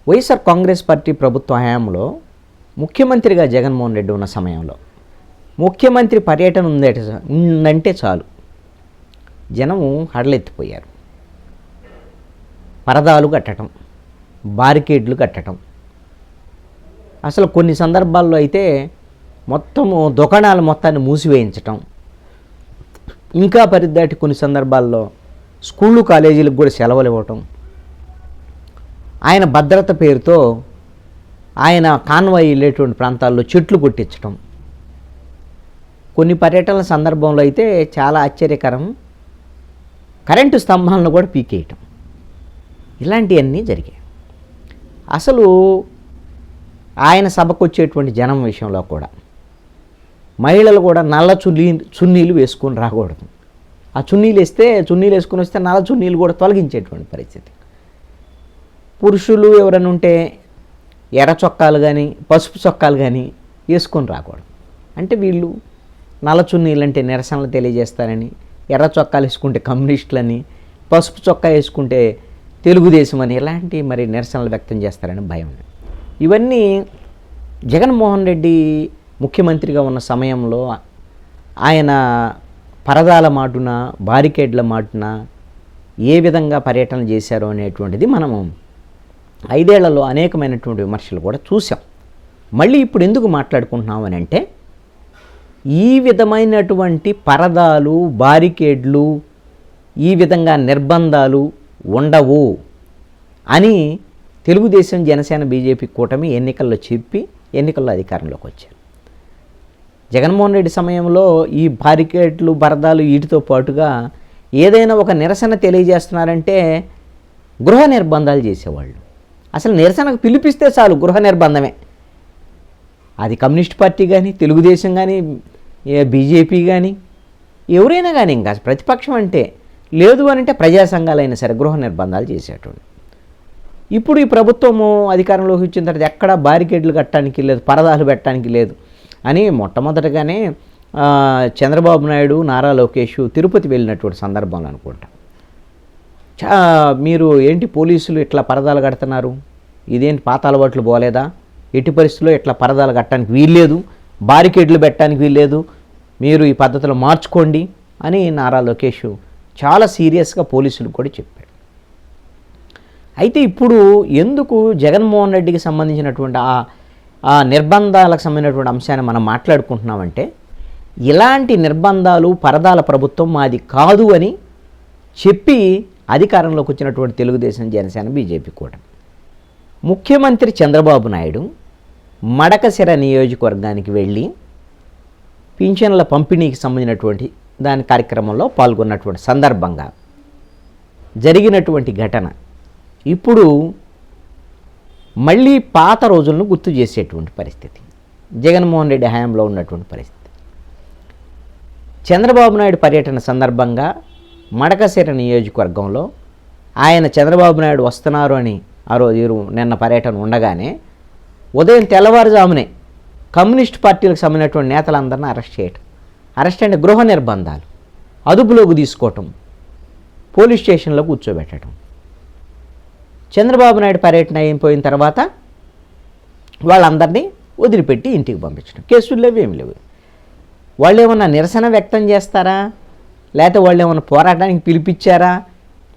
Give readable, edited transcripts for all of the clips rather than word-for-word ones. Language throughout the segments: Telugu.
వైఎస్ఆర్ కాంగ్రెస్ పార్టీ ప్రభుత్వ హయాంలో ముఖ్యమంత్రిగా జగన్మోహన్ రెడ్డి ఉన్న సమయంలో ముఖ్యమంత్రి పర్యటన ఉందంటే చాలు జనము హడలెత్తిపోయారు. పరదాలు కట్టడం, బారికేడ్లు కట్టడం, అసలు కొన్ని సందర్భాల్లో అయితే మొత్తము దుకాణాలు మొత్తాన్ని మూసివేయించటం, ఇంకా పరిదాటి కొన్ని సందర్భాల్లో స్కూళ్ళు కాలేజీలకు కూడా సెలవులు ఇవ్వటం, ఆయన భద్రత పేరుతో ఆయన కాన్వాయ్ వెళ్ళేటువంటి ప్రాంతాల్లో చెట్లు కొట్టించటం, కొన్ని పర్యటనల సందర్భంలో అయితే చాలా ఆశ్చర్యకరం, కరెంటు స్తంభాలను కూడా పీకేయటం, ఇలాంటివన్నీ జరిగాయి. అసలు ఆయన సభకు వచ్చేటువంటి జనం విషయంలో కూడా మహిళలు కూడా నల్ల చున్నీలు వేసుకొని రాకూడదు. ఆ చున్నీలు వేసుకొని వస్తే నల్ల చున్నీలు కూడా తొలగించేటువంటి పరిస్థితి. పురుషులు ఎవరైనా ఉంటే ఎర్ర చొక్కాలు కానీ పసుపు చొక్కాలు కానీ వేసుకొని రాకూడదు. అంటే వీళ్ళు నల్ల చున్నీలు అంటే నిరసనలు తెలియజేస్తారని, ఎర్ర చొక్కాలు వేసుకుంటే కమ్యూనిస్టులని, పసుపు చొక్కా వేసుకుంటే తెలుగుదేశం అని ఇలాంటి మరి నిరసనలు వ్యక్తం చేస్తారని భయం. ఇవన్నీ జగన్మోహన్ రెడ్డి ముఖ్యమంత్రిగా ఉన్న సమయంలో ఆయన పరదాల మాటున బారికేడ్ల మాటున ఏ విధంగా పర్యటన చేశారో అనేటువంటిది మనము 5 ఏళ్లలో అనేకమైనటువంటి విమర్శలు కూడా చూసాం. మళ్ళీ ఇప్పుడు ఎందుకు మాట్లాడుకుంటున్నామని అంటే ఈ విధమైనటువంటి పరదాలు బారికేడ్లు ఈ విధంగా నిర్బంధాలు ఉండవు అని తెలుగుదేశం జనసేన బీజేపీ కూటమి ఎన్నికల్లో చెప్పి ఎన్నికల్లో అధికారంలోకి వచ్చారు. జగన్మోహన్ రెడ్డి సమయంలో ఈ బారికేడ్లు పరదాలు వీటితో పాటుగా ఏదైనా ఒక నిరసన తెలియజేస్తున్నారంటే గృహ నిర్బంధాలు చేసేవాళ్ళు. అసలు నిరసనకు పిలిపిస్తే చాలు గృహ నిర్బంధమే. అది కమ్యూనిస్ట్ పార్టీ కానీ, తెలుగుదేశం కానీ, బీజేపీ కానీ, ఎవరైనా కానీ, ఇంకా ప్రతిపక్షం అంటే లేదు అని అంటే ప్రజా సంఘాలైనా సరే గృహ నిర్బంధాలు చేసేటువంటి. ఇప్పుడు ఈ ప్రభుత్వము అధికారంలోకి వచ్చిన తర్వాత ఎక్కడ బారికేడ్లు కట్టడానికి లేదు, పరదాలు పెట్టడానికి లేదు అని మొట్టమొదటగానే చంద్రబాబు నాయుడు, నారా లోకేష్ తిరుపతి వెళ్ళినటువంటి సందర్భంలో అనుకుంటా, మీరు ఏంటి పోలీసులు ఇట్లా పరదాలు కడుతున్నారు, ఇదేంటి పాత అలవాట్లు పోలేదా, ఎట్టి పరిస్థితుల్లో ఇట్లా పరదాలు కట్టడానికి వీల్లేదు, బారికేడ్లు పెట్టడానికి వీల్లేదు, మీరు ఈ పద్ధతిలో మార్చుకోండి అని నారా లోకేష్ చాలా సీరియస్గా పోలీసులకు కూడా చెప్పాడు. అయితే ఇప్పుడు ఎందుకు జగన్మోహన్ రెడ్డికి సంబంధించినటువంటి ఆ నిర్బంధాలకు సంబంధించినటువంటి అంశాన్ని మనం మాట్లాడుకుంటున్నామంటే ఇలాంటి నిర్బంధాలు పరదాల ప్రభుత్వం మాది కాదు అని చెప్పి అధికారంలోకి వచ్చినటువంటి తెలుగుదేశం జనసేన బీజేపీ కూడా ముఖ్యమంత్రి చంద్రబాబు నాయుడు మడకశిర నియోజకవర్గానికి వెళ్ళి పింఛన్ల పంపిణీకి సంబంధించినటువంటి దాని కార్యక్రమంలో పాల్గొన్నటువంటి సందర్భంగా జరిగినటువంటి ఘటన ఇప్పుడు మళ్ళీ పాత రోజులను గుర్తు చేసేటువంటి పరిస్థితి, జగన్మోహన్ రెడ్డి హయాంలో ఉన్నటువంటి పరిస్థితి. చంద్రబాబు నాయుడు పర్యటన సందర్భంగా మడకశిర నియోజకవర్గంలో ఆయన చంద్రబాబు నాయుడు వస్తున్నారు అని ఆ రోజు నిన్న పర్యటన ఉండగానే ఉదయం తెల్లవారుజామునే కమ్యూనిస్ట్ పార్టీలకు సంబంధించినటువంటి నేతలందరినీ అరెస్ట్ అంటే గృహ నిర్బంధాలు, అదుపులోకి తీసుకోవటం, పోలీస్ స్టేషన్లో కూర్చోబెట్టడం. చంద్రబాబు నాయుడు పర్యటన అయిపోయిన తర్వాత వాళ్ళందరినీ వదిలిపెట్టి ఇంటికి పంపించడం. కేసులు లేవు, ఏమి లేవు. వాళ్ళు ఏమన్నా నిరసన వ్యక్తం చేస్తారా, లేకపోతే వాళ్ళు ఏమన్నా పోరాటానికి పిలిపించారా,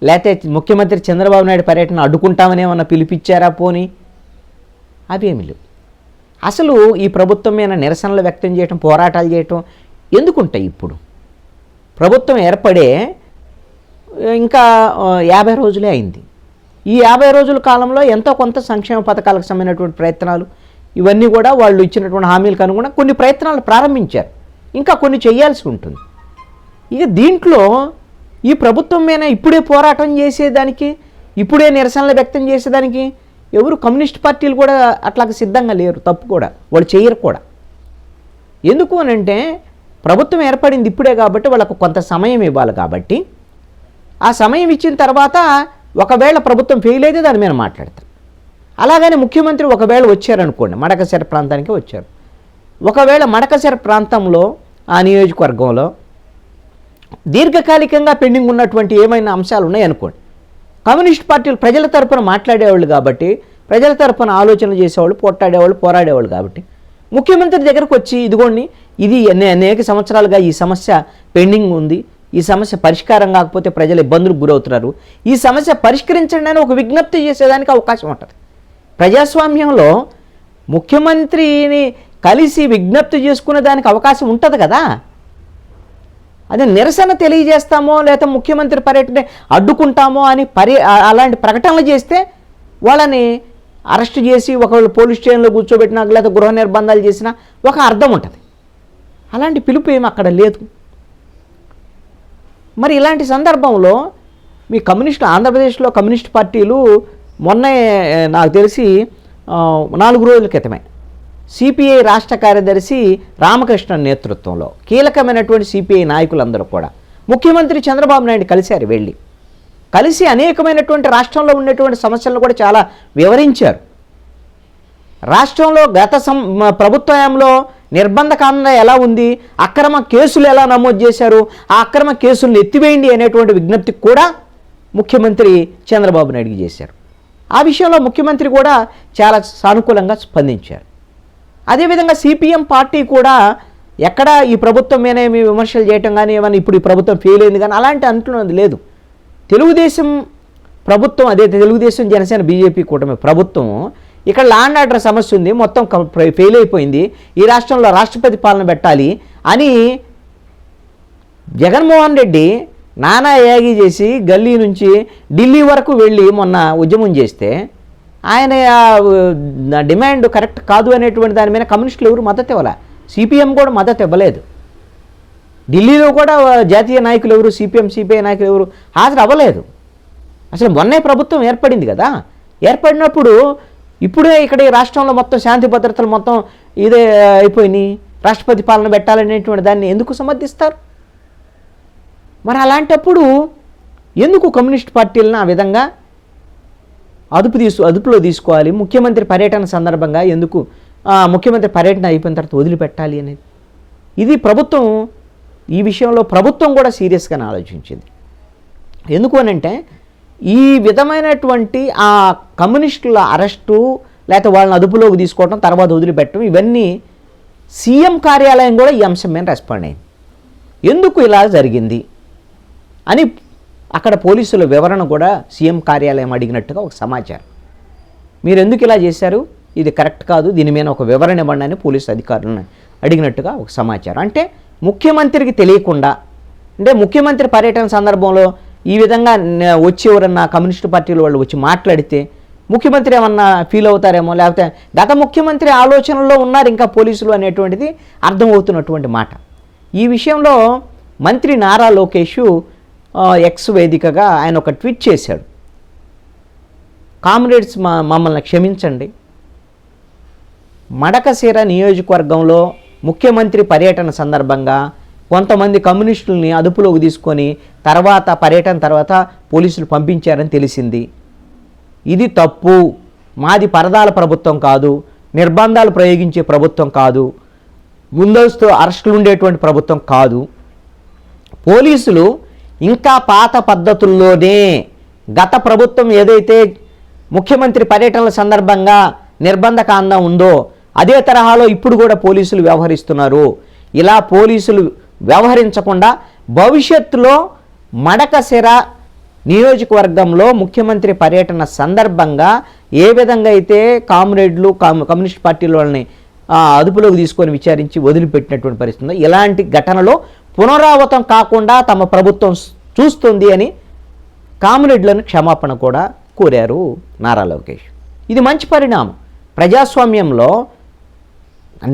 లేకపోతే ముఖ్యమంత్రి చంద్రబాబు నాయుడు పర్యటన అడ్డుకుంటామని ఏమన్నా పిలిపించారా, పోని అవేమి లేవు. అసలు ఈ ప్రభుత్వం మీద నిరసనలు వ్యక్తం చేయటం, పోరాటాలు చేయటం ఎందుకుంటాయి? ఇప్పుడు ప్రభుత్వం ఏర్పడే ఇంకా 50 రోజులే అయింది. ఈ 50 రోజుల కాలంలో ఎంతో కొంత సంక్షేమ పథకాలకు సంబంధించినటువంటి ప్రయత్నాలు ఇవన్నీ కూడా వాళ్ళు ఇచ్చినటువంటి హామీలకు అనుగుణంగా కొన్ని ప్రయత్నాలు ప్రారంభించారు, ఇంకా కొన్ని చేయాల్సి ఉంటుంది. ఇక దీంట్లో ఈ ప్రభుత్వం మీద ఇప్పుడే పోరాటం చేసేదానికి, ఇప్పుడే నిరసనలు వ్యక్తం చేసేదానికి ఎవరు కమ్యూనిస్ట్ పార్టీలు కూడా అట్లాగ సిద్ధంగా లేరు. తప్పు కూడా వాళ్ళు చేయరు కూడా. ఎందుకు అని అంటే ప్రభుత్వం ఏర్పడింది ఇప్పుడే కాబట్టి వాళ్ళకు కొంత సమయం ఇవ్వాలి. కాబట్టి ఆ సమయం ఇచ్చిన తర్వాత ఒకవేళ ప్రభుత్వం ఫెయిల్ అయితే దాని మీద మాట్లాడతారు. అలాగని ముఖ్యమంత్రి ఒకవేళ వచ్చారనుకోండి, మడకశిర ప్రాంతానికి వచ్చారు, ఒకవేళ మడకశిర ప్రాంతంలో ఆ నియోజకవర్గంలో దీర్ఘకాలికంగా పెండింగ్ ఉన్నటువంటి ఏమైనా అంశాలు ఉన్నాయనుకోండి, కమ్యూనిస్ట్ పార్టీలు ప్రజల తరపున మాట్లాడేవాళ్ళు కాబట్టి ప్రజల తరపున ఆలోచనలు చేసేవాళ్ళు, పోరాడేవాళ్ళు కాబట్టి ముఖ్యమంత్రి దగ్గరకు వచ్చి ఇదిగోండి ఇది అనేక సంవత్సరాలుగా ఈ సమస్య పెండింగ్ ఉంది, ఈ సమస్య పరిష్కారం కాకపోతే ప్రజలు ఇబ్బందులకు గురవుతున్నారు, ఈ సమస్య పరిష్కరించండి అని ఒక విజ్ఞప్తి చేసేదానికి అవకాశం ఉంటుంది. ప్రజాస్వామ్యంలో ముఖ్యమంత్రిని కలిసి విజ్ఞప్తి చేసుకునే దానికి అవకాశం ఉంటుంది కదా. అదే నిరసన తెలియజేస్తామో లేదా ముఖ్యమంత్రి పర్యటన అడ్డుకుంటామో అని అలాంటి ప్రకటనలు చేస్తే వాళ్ళని అరెస్ట్ చేసి ఒకళ్ళు పోలీస్ స్టేషన్లో కూర్చోబెట్టినా లేదా గృహ నిర్బంధాలు చేసినా ఒక అర్థం ఉంటుంది. అలాంటి పిలుపు ఏమి అక్కడ లేదు. మరి ఇలాంటి సందర్భంలో మీ ఆంధ్రప్రదేశ్లో కమ్యూనిస్ట్ పార్టీలు మొన్నే నాకు తెలిసి 4 రోజుల క్రితమే సిపిఐ రాష్ట్ర కార్యదర్శి రామకృష్ణ నేతృత్వంలో కీలకమైనటువంటి సిపిఐ నాయకులందరూ కూడా ముఖ్యమంత్రి చంద్రబాబు నాయుడు కలిసి అనేకమైనటువంటి రాష్ట్రంలో ఉండేటువంటి సమస్యలను కూడా చాలా వివరించారు. రాష్ట్రంలో గత ప్రభుత్వంలో నిర్బంధకాండ ఎలా ఉంది, అక్రమ కేసులు ఎలా నమోదు చేశారు, ఆ అక్రమ కేసులను ఎత్తివేయండి అనేటువంటి విజ్ఞప్తి కూడా ముఖ్యమంత్రి చంద్రబాబు నాయుడుకి చేశారు. ఆ విషయంలో ముఖ్యమంత్రి కూడా చాలా సానుకూలంగా స్పందించారు. అదేవిధంగా సిపిఎం పార్టీ కూడా ఎక్కడ ఈ ప్రభుత్వం మీద ఏమి విమర్శలు చేయటం కానీ ఏమైనా ఇప్పుడు ఈ ప్రభుత్వం ఫెయిల్ అయింది కానీ అలాంటి అంటున్నది లేదు. తెలుగుదేశం ప్రభుత్వం, అదే తెలుగుదేశం జనసేన బీజేపీ కూటమి ప్రభుత్వం ఇక్కడ లా అండ్ ఆర్డర్ సమస్య ఉంది, మొత్తం ఫెయిల్ అయిపోయింది, ఈ రాష్ట్రంలో రాష్ట్రపతి పాలన పెట్టాలి అని జగన్మోహన్ రెడ్డి నానా యాగి చేసి గల్లీ నుంచి ఢిల్లీ వరకు వెళ్ళి మొన్న ఉద్యమం చేస్తే ఆయన డిమాండ్ కరెక్ట్ కాదు అనేటువంటి దాని మీద కమ్యూనిస్టులు ఎవరు మద్దతు ఇవ్వాల, సిపిఎం కూడా మద్దతు ఇవ్వలేదు. ఢిల్లీలో కూడా జాతీయ నాయకులు ఎవరు, సిపిఐ నాయకులు ఎవరు హాజరు అవ్వలేదు. అసలు మొన్నే ప్రభుత్వం ఏర్పడింది కదా, ఏర్పడినప్పుడు ఇప్పుడే ఇక్కడ ఈ రాష్ట్రంలో మొత్తం శాంతి భద్రతలు మొత్తం ఇదే అయిపోయినాయి, రాష్ట్రపతి పాలన పెట్టాలనేటువంటి దాన్ని ఎందుకు సమర్థిస్తారు? మరి అలాంటప్పుడు ఎందుకు కమ్యూనిస్ట్ పార్టీలను ఆ విధంగా అదుపులో తీసుకోవాలి? ముఖ్యమంత్రి పర్యటన సందర్భంగా ఎందుకు ముఖ్యమంత్రి పర్యటన అయిపోయిన తర్వాత వదిలిపెట్టాలి అనేది, ఇది ప్రభుత్వం, ఈ విషయంలో ప్రభుత్వం కూడా సీరియస్గానే ఆలోచించింది. ఎందుకు అనంటే ఈ విధమైనటువంటి ఆ కమ్యూనిస్టుల అరెస్టు లేకపోతే వాళ్ళని అదుపులోకి తీసుకోవడం తర్వాత వదిలిపెట్టడం ఇవన్నీ సీఎం కార్యాలయం కూడా ఈ అంశం మీద రెస్పాండ్ అయింది. ఎందుకు ఇలా జరిగింది అని అక్కడ పోలీసుల వివరణ కూడా సీఎం కార్యాలయం అడిగినట్టుగా ఒక సమాచారం. మీరు ఎందుకు ఇలా చేశారు, ఇది కరెక్ట్ కాదు, దీని మీద ఒక వివరణ ఇవ్వండి అని పోలీసు అధికారులను అడిగినట్టుగా ఒక సమాచారం. అంటే ముఖ్యమంత్రికి తెలియకుండా, అంటే ముఖ్యమంత్రి పర్యటన సందర్భంలో ఈ విధంగా వచ్చి ఎవరన్నా కమ్యూనిస్టు పార్టీల వాళ్ళు వచ్చి మాట్లాడితే ముఖ్యమంత్రి ఏమన్నా ఫీల్ అవుతారేమో, లేకపోతే గత ముఖ్యమంత్రి ఆలోచనల్లో ఉన్నారు ఇంకా పోలీసులు అనేటువంటిది అర్థమవుతున్నటువంటి మాట. ఈ విషయంలో మంత్రి నారా లోకేష్ ఎక్స్ వేదికగా ఆయన ఒక ట్వీట్ చేశాడు. కామ్రేడ్స్ మమ్మల్ని క్షమించండి, మడకశిర నియోజకవర్గంలో ముఖ్యమంత్రి పర్యటన సందర్భంగా కొంతమంది కమ్యూనిస్టులని అదుపులోకి తీసుకొని పర్యటన తర్వాత పోలీసులు పంపించారని తెలిసింది. ఇది తప్పు, మాది పరదాల ప్రభుత్వం కాదు, నిర్బంధాలు ప్రయోగించే ప్రభుత్వం కాదు, ముందస్తు అరెస్టులు ఉండేటువంటి ప్రభుత్వం కాదు. పోలీసులు ఇంకా పాత పద్ధతుల్లోనే గత ప్రభుత్వం ఏదైతే ముఖ్యమంత్రి పర్యటనల సందర్భంగా నిర్బంధకాండం ఉందో అదే తరహాలో ఇప్పుడు కూడా పోలీసులు వ్యవహరిస్తున్నారు. ఇలా పోలీసులు వ్యవహరించకుండా భవిష్యత్తులో మడకశిర నియోజకవర్గంలో ముఖ్యమంత్రి పర్యటన సందర్భంగా ఏ విధంగా అయితే కామ్రేడ్లు కమ్యూనిస్ట్ పార్టీల వాళ్ళని అదుపులోకి తీసుకొని విచారించి వదిలిపెట్టినటువంటి పరిస్థితి, ఇలాంటి ఘటనలో పునరావృతం కాకుండా తమ ప్రభుత్వం చూస్తుంది అని కామ్రేడ్లను క్షమాపణ కూడా కోరారు నారా లోకేష్. ఇది మంచి పరిణామం. ప్రజాస్వామ్యంలో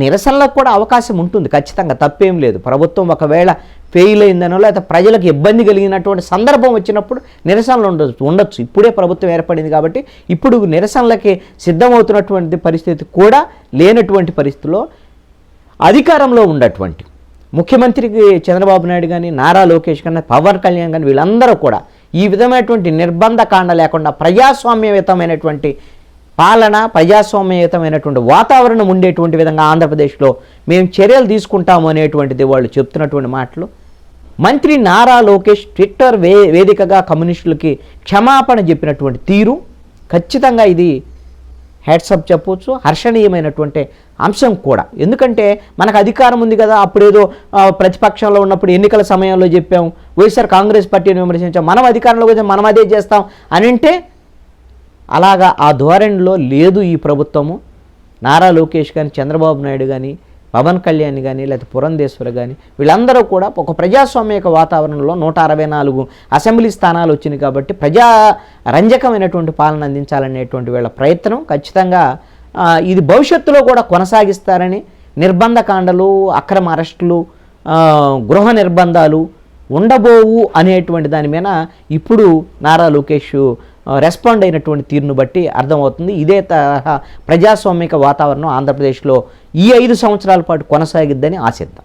నిరసనలకు కూడా అవకాశం ఉంటుంది, ఖచ్చితంగా తప్పేం లేదు. ప్రభుత్వం ఒకవేళ ఫెయిల్ అయిందనో లేకపోతే ప్రజలకు ఇబ్బంది కలిగినటువంటి సందర్భం వచ్చినప్పుడు నిరసనలు ఉండొచ్చు. ఇప్పుడే ప్రభుత్వం ఏర్పడింది కాబట్టి ఇప్పుడు నిరసనలకి సిద్ధమవుతున్నటువంటి పరిస్థితి కూడా లేనటువంటి పరిస్థితిలో అధికారంలో ఉన్నటువంటి ముఖ్యమంత్రికి చంద్రబాబు నాయుడు కానీ నారా లోకేష్ కానీ పవన్ కళ్యాణ్ కానీ వీళ్ళందరూ కూడా ఈ విధమైనటువంటి నిర్బంధకాండ లేకుండా ప్రజాస్వామ్యయుతమైనటువంటి పాలన, ప్రజాస్వామ్యయుతమైనటువంటి వాతావరణం ఉండేటువంటి విధంగా ఆంధ్రప్రదేశ్లో మేము చర్యలు తీసుకుంటాము అనేటువంటిది వాళ్ళు చెప్తున్నటువంటి మాటలు. మంత్రి నారా లోకేష్ ట్విట్టర్ వేదికగా కమ్యూనిస్టులకి క్షమాపణ చెప్పినటువంటి తీరు ఖచ్చితంగా ఇది హ్యాట్సప్ చెప్పవచ్చు, హర్షణీయమైనటువంటి అంశం కూడా. ఎందుకంటే మనకు అధికారం ఉంది కదా, అప్పుడేదో ప్రతిపక్షంలో ఉన్నప్పుడు ఎన్నికల సమయంలో చెప్పాం, వైఎస్ఆర్ కాంగ్రెస్ పార్టీని విమర్శించాం, మనం అధికారంలోకి వచ్చాం మనం అదే చేస్తాం అని అంటే అలాగా ఆ ధోరణిలో లేదు ఈ ప్రభుత్వము. నారా లోకేష్ కానీ, చంద్రబాబు నాయుడు కానీ, పవన్ కళ్యాణ్ కానీ, లేకపోతే పురంధేశ్వర్ కానీ, వీళ్ళందరూ కూడా ఒక ప్రజాస్వామ్యక వాతావరణంలో 164 అసెంబ్లీ స్థానాలు వచ్చినాయి కాబట్టి ప్రజారంజకమైనటువంటి పాలన అందించాలనేటువంటి వీళ్ళ ప్రయత్నం ఖచ్చితంగా ఇది భవిష్యత్తులో కూడా కొనసాగిస్తారని, నిర్బంధకాండలు, అక్రమ అరెస్టులు, గృహ నిర్బంధాలు ఉండబోవు అనేటువంటి దాని మీద ఇప్పుడు నారా లోకేష్ రెస్పాండ్ అయినటువంటి తీరును బట్టి అర్థమవుతుంది. ఇదే తరహా ప్రజాస్వామిక వాతావరణం ఆంధ్రప్రదేశ్లో ఈ 5 సంవత్సరాల పాటు కొనసాగిద్దని ఆశిద్దాం.